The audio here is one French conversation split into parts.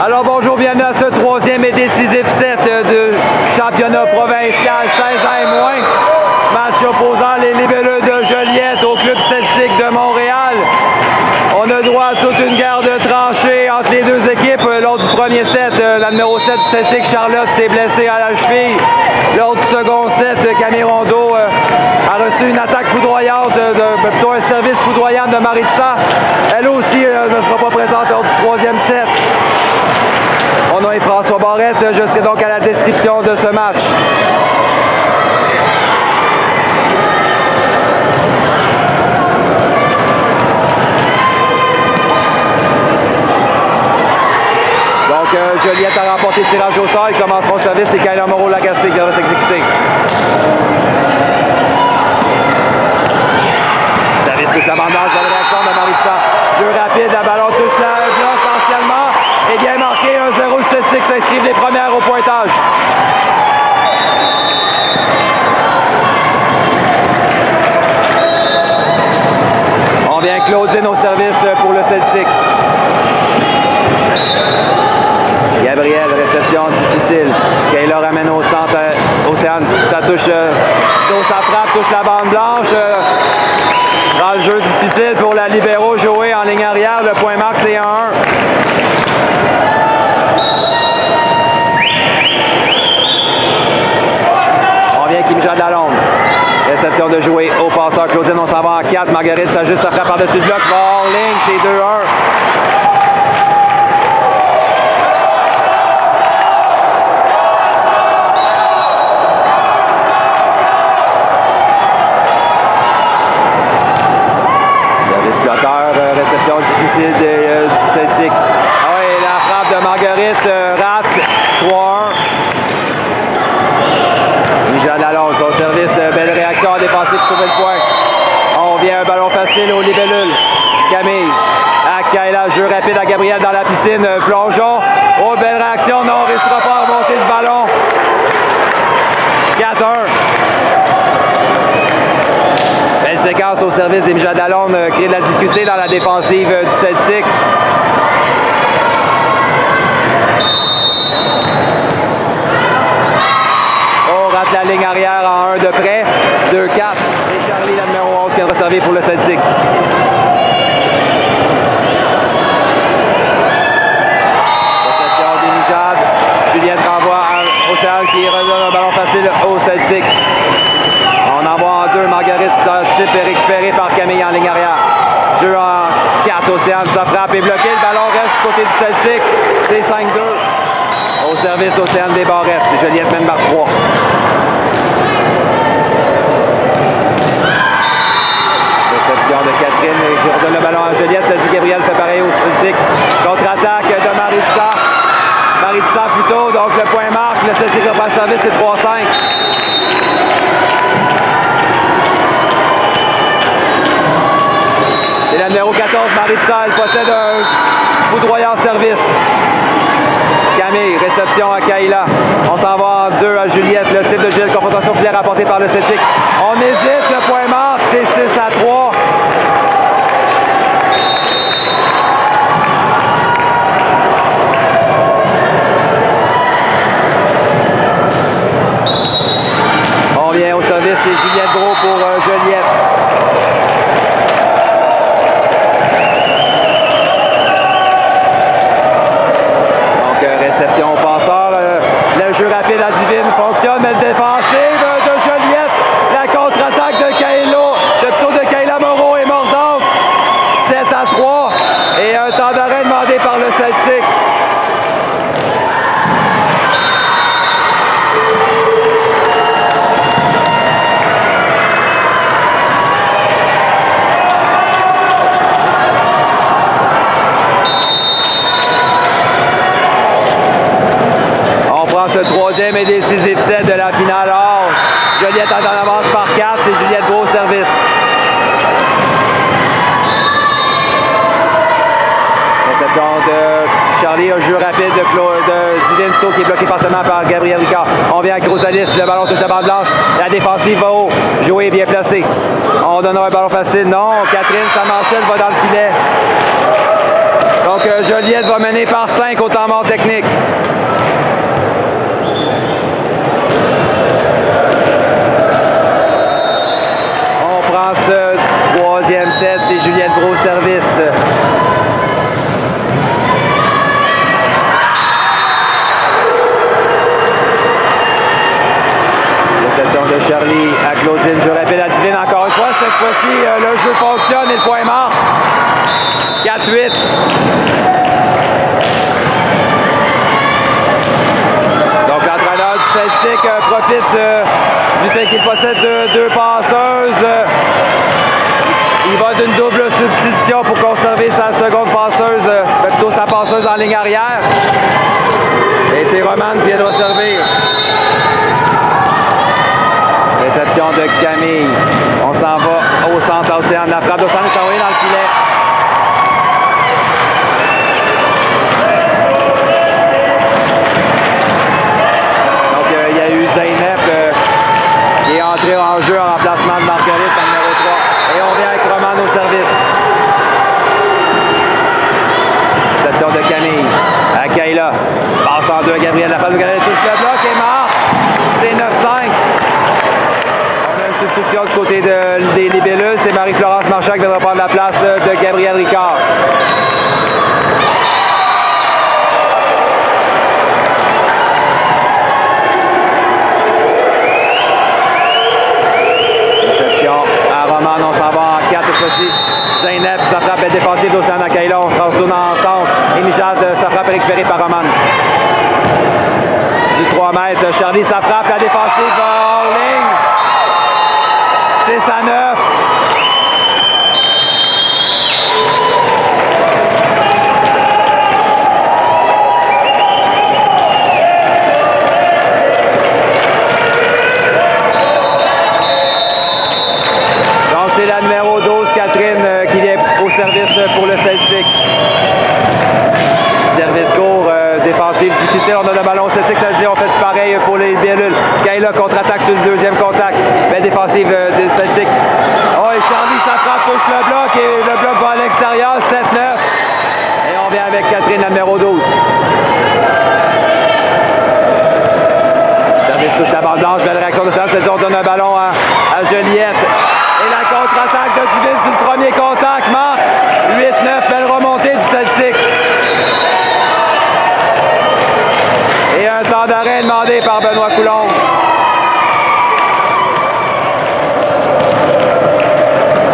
Alors bonjour, bienvenue à ce troisième et décisif set de championnat provincial 16 ans et moins. Match opposant les Libelleux de Joliette au Club Celtique de Montréal. On a droit à toute une guerre de tranchées entre les deux équipes. Lors du premier set, la numéro 7 du Celtique, Charlotte, s'est blessée à la cheville. Lors du second set, Camille Rondeau a reçu une attaque foudroyante, plutôt un service foudroyant de Maritza. Elle aussi ne sera pas présente lors du troisième set. Mon nom est François Barrette, je serai donc à la description de ce match. Joliette a remporté le tirage au sort. Ils commenceront le service. C'est Kyler Moreau-Lagacé qui va s'exécuter. Service touche la bande blanche. Bonne réaction de Maritza. Jeu rapide. La ballon touche la bloc partiellement. Et bien marqué. 1-0. Le Celtic s'inscrivent les premières au pointage. On vient Claudine au service pour le Celtic. Gabriel, réception difficile. Kayla ramène au centre. Océane, ça touche. Ça frappe, touche la bande blanche. Dans le jeu difficile pour la libéraux jouer en ligne arrière. Le point marque, c'est 1-1. On vient Kim-Jean de la Londe. Réception de jouer au passeur. Claudine, on s'en va en 4. Marguerite s'ajuste, ça frappe par-dessus le bloc. Va hors ligne, c'est 2-1. Réception difficile du Celtic. Ah oui, la frappe de Marguerite rate 3-1. Michel Lalonde, son service, belle réaction en défensive pour sauver le point. On vient un ballon facile au Libellule. Camille, à Kayla, jeu rapide à Gabriel dans la piscine, plongeon. Oh, belle réaction, non, on ne réussira pas à remonter ce ballon. 4-1. Belle séquence au service des Michel Lalonde, crée de la difficulté dans la défensive du Celtic. On rate la ligne arrière en 1 de près. 2-4. C'est Charlie, la numéro 11, qui est servi pour le Celtic. Réception des Mijades. Juliette renvoie à Océane qui redonne un ballon facile au Celtic. On envoie en 2, Marguerite type est récupérée par Camille en ligne arrière. Jeu en 4, Océane, sa frappe est bloquée. Le ballon reste du côté du Celtic. C'est 5-2. Au service, Océane des Barrettes. Joliette mène par 3. Réception de Catherine qui redonne le ballon à Joliette. Ça dit Gabriel fait pareil au Celtic. Contre-attaque de Maritza. Maritza plutôt, donc le point marque. Le Celtic reprend le service, c'est 3-5. C'est la numéro 14, Maritza, elle possède un foudroyant service. Camille, réception à Kayla. On s'en va en 2 à Juliette. Le type de Juliette, confrontation filaire apportée par le Celtic. On hésite, le point marque, c'est 6-3. On vient au service, c'est Juliette Gros pour Joliette. Réception au passeur. Le jeu rapide à Divine fonctionne, mais le défensive de Joliette. La contre-attaque de Kayla Moreau est mordante. 7-3. Et un temps d'arrêt demandé par le Celtic. Ce troisième et décisif set de la finale or. Joliette en avance par 4, c'est Juliette Beau au service. Réception de Charlie, un jeu rapide de Divine Plutôt qui est bloqué partiellement par Gabriel Ricard. On vient avec Rosalis, le ballon touche la bande blanche, la défensive va haut, joué bien placé. On donnera un ballon facile, non, Catherine, sa manchette va dans le filet. Donc, Joliette va mener par 5 au temps mort technique. On prend ce troisième set, c'est Juliette Brault service. Réception de Charlie à Claudine, jeu rapide à Divine encore une fois. Cette fois-ci, le jeu fonctionne et le point marque. 4-8. Donc l'entraîneur du Celtic profite du fait qu'il possède deux passeuses. Il va d'une double substitution pour conserver sa seconde passeuse, plutôt sa passeuse en ligne arrière. Et c'est Roman qui doit servir. Réception de Camille. On s'en va au centre Océane. La frappe d'Océane est envoyée dans le filet. Donc, il y a eu Zeynep qui est entré en jeu en remplacement de Marguerite en numéro 3. Et on vient avec Roman au service. Réception de Camille. À Kayla. Passe en deux à Gabriel. La frappe de Gabriel touche le bloc et marque. C'est 9-5. Substitution du côté des libellules, c'est Marie-Florence Marchand qui viendra prendre la place de Gabriel Ricard. Réception à Roman, on s'en va en 4 cette fois-ci. Zeynep, sa frappe est défensive d'Océane Akaila, on se retourne ensemble. Et Michel, sa frappe est récupérée par Roman. Du 3 mètres, Charlie, sa frappe, la défensive hors ligne. 6-9. Donc c'est la numéro 12, Catherine, qui vient au service pour le Celtic. Service court, défensif difficile, on a le ballon au Celtic, ça veut dire on fait pareil pour les Bellules. Kayla contre-attaque sur le deuxième contact, mais défensive des Celtic. Oh, et Charlie, sa frappe touche le bloc et le bloc va à l'extérieur, 7-9. Et on vient avec Catherine, la numéro 12. Service touche la bande blanche, belle réaction de Sam, c'est-à-dire on donne un ballon à Joliette. Et la contre-attaque de Divine sur le premier contact, marque 8-9, belle remontée du Celtic. Et un temps d'arrêt demandé par Benoît Coulombe.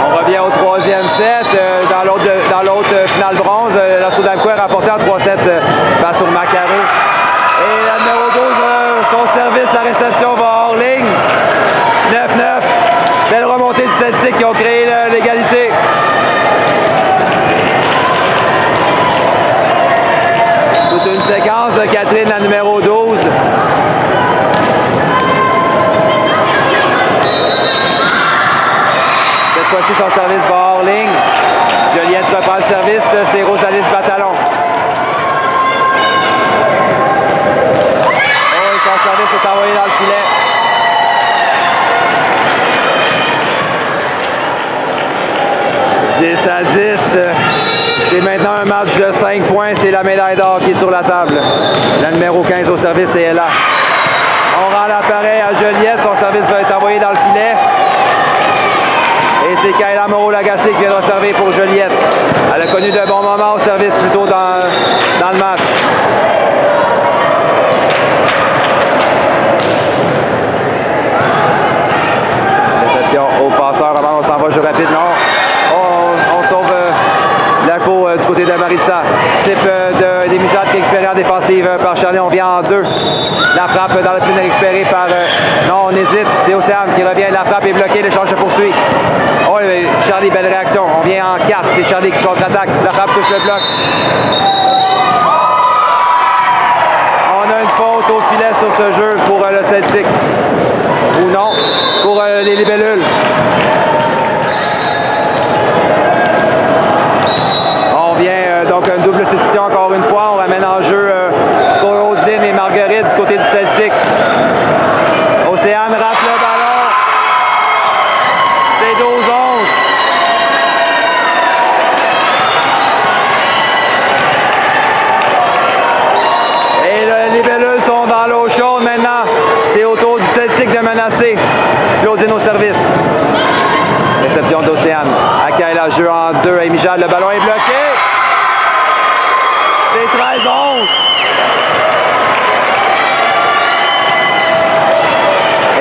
On revient au troisième set. Dans l'autre finale bronze, la Soudamco est rapportée en 3-7 face au Macaro. Et la numéro 12, son service, la réception va hors ligne. 9-9. Belle remontée du Celtic qui ont créé l'égalité. Toute une séquence de Catherine, la numéro 12. Cette fois-ci, son service va hors ligne. Joliette reprend le service, c'est Rosalie Batalon. Oh, et son service est envoyé dans le filet. À 10, c'est maintenant un match de 5 points, c'est la médaille d'or qui est sur la table. La numéro 15 au service, est là. On rend l'appareil à Joliette, son service va être envoyé dans le filet. Et c'est Kayla Moreau-Lagacé qui viendra servir pour Joliette. Elle a connu de bons moments au service plus tôt dans le match. Réception au passeur, on s'en va jeu rapide, non? On sauve la cour du côté de Maritza. Type des Michel qui est récupéré en défensive par Charlie. On vient en 2. La frappe dans la piscine est récupérée par... non, on hésite. C'est Océane qui revient. La frappe est bloquée. L'échange se poursuit. Oh, Charlie, belle réaction. On vient en 4. C'est Charlie qui contre-attaque. La frappe touche le bloc. On a une faute au filet sur ce jeu pour le Celtic. Ou non, pour les libellules. Donc, une double substitution encore une fois. On ramène en jeu Claudine et Marguerite du côté du Celtic. Océane rate le ballon. C'est 12-11. menacé. Claudine au service. Réception d'Océane. Akaila, jeu en 2. Amy Jade, le ballon est bloqué. C'est 13-11.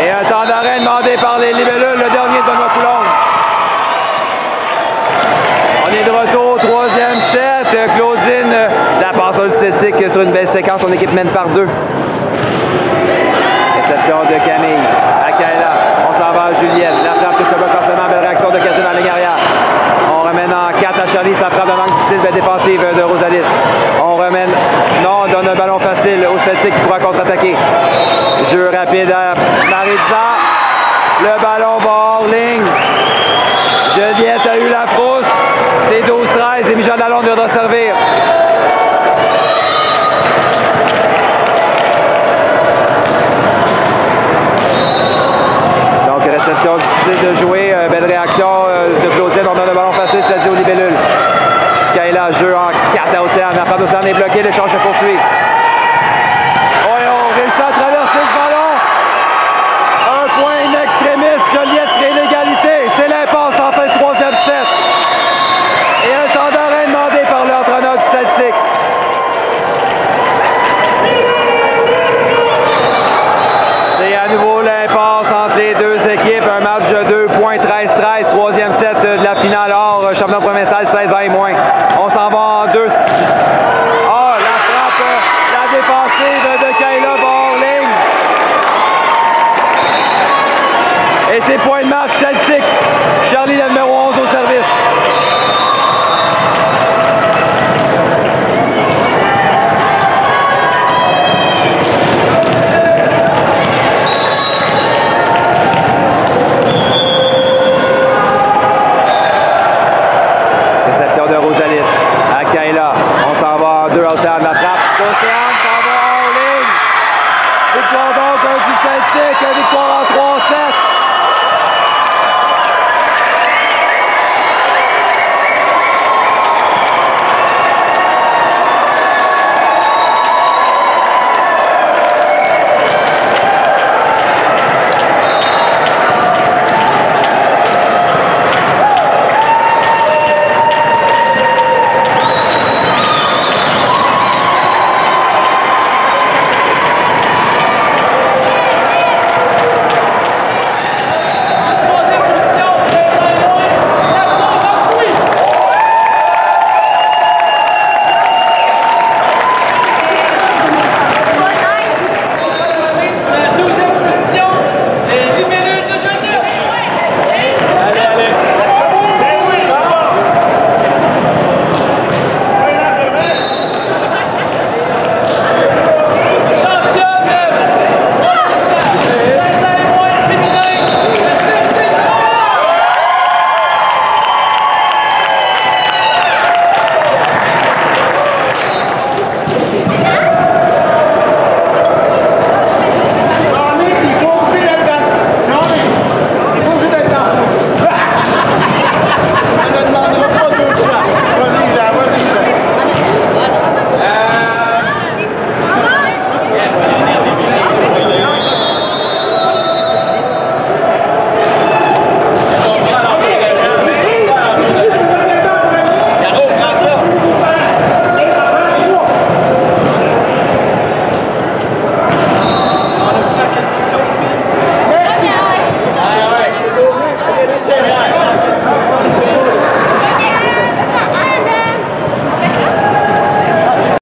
Et un temps d'arrêt demandé par les libellules, le dernier de Benoît Coulombe. On est de retour au 3e set. Claudine, la passeuse celtique sur une belle séquence. Son équipe mène par 2. Réception de Camille. Akaila. On s'en va à Juliette. La frappe touche le bloc forcément. Belle réaction de Catherine dans la ligne arrière. On ramène en 4 à Charlie. Ça frappe de manque difficile. Belle défensive de Rosalis. On ramène. Non, on donne un ballon facile au Celtic qui pourra contre-attaquer. Jeu rapide à Maritza. Le ballon va hors ligne. Juliette a eu la frousse. C'est 12-13 et Michel Lalonde viendra servir. Donc, réception difficile de jouer. Belle réaction de Claudine. On donne le ballon facile, c'est dit aux libellules. Kaila, jeu en 4 à Océane. La frappe d'Océane est bloquée. L'échange se poursuit. Oh, et on réussit à traverser ce ballon. Un point in extremis. Joliette crée l'égalité. C'est l'impasse en fin de 3e set. Et un temps d'arrêt demandé par l'entraîneur du Celtic. C'est à nouveau l'impasse entre les deux équipes. Un match de 2 points, 13-13. 3e set de la finale hors championnat provincial, 16 ans et moins. On s'en va en 2. Oh, la frappe, la défensive de Kaila va hors ligne. Et c'est point de match Celtic. Charlie, le numéro 11 au service. Réception de Rosalis. À Kaila. On s'en va en 2. Océane, la frappe. Océane s'en va hors ligne. Victoire donc du Celtic. Victoire